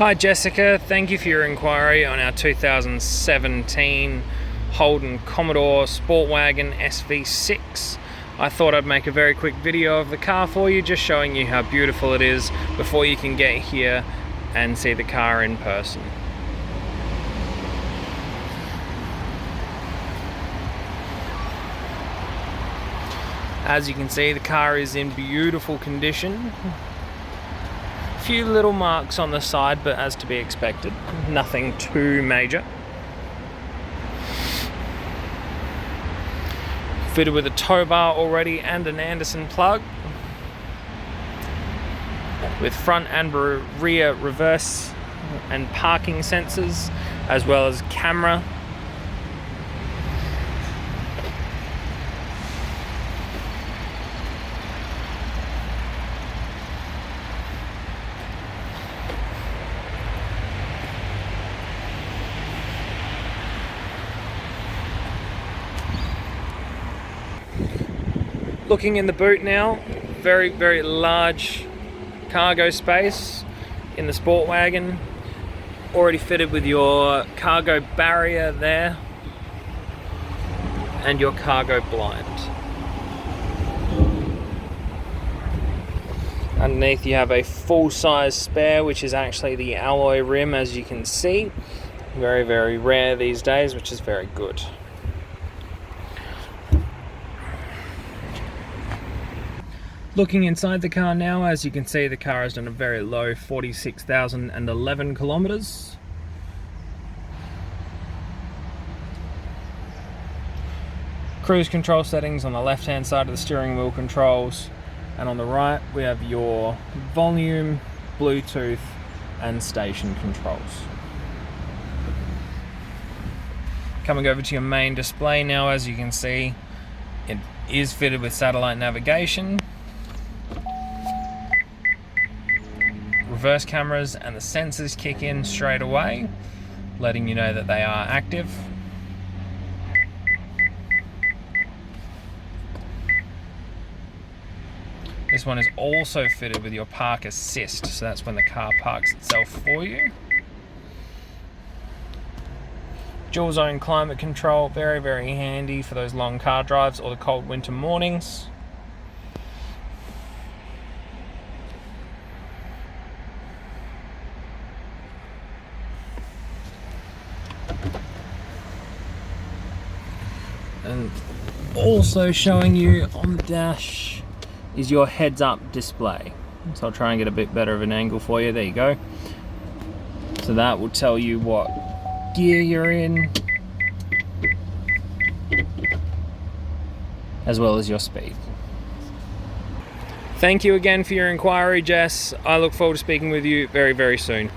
Hi Jessica, thank you for your inquiry on our 2017 Holden Commodore Sport Wagon SV6. I thought I'd make a very quick video of the car for you, just showing you how beautiful it is before you can get here and see the car in person. As you can see, the car is in beautiful condition. Few little marks on the side, but as to be expected, nothing too major. Fitted with a tow bar already and an Anderson plug, with front and rear reverse and parking sensors, as well as camera. Looking in the boot now, very large cargo space in the Sport Wagon, already fitted with your cargo barrier there and your cargo blind. Underneath you have a full-size spare, which is actually the alloy rim, as you can see. Very rare these days, which is very good. Looking inside the car now, as you can see, the car has done a very low 46,011 kilometers. Cruise control settings on the left hand side of the steering wheel controls, and on the right we have your volume, Bluetooth and station controls. Coming over to your main display now, as you can see, it is fitted with satellite navigation, reverse cameras, and the sensors kick in straight away, letting you know that they are active. This one is also fitted with your park assist, so that's when the car parks itself for you. Dual zone climate control, very handy for those long car drives or the cold winter mornings. And also showing you on the dash is your heads-up display. So I'll try and get a bit better of an angle for you. There you go. So that will tell you what gear you're in, as well as your speed. Thank you again for your inquiry, Jess. I look forward to speaking with you very soon.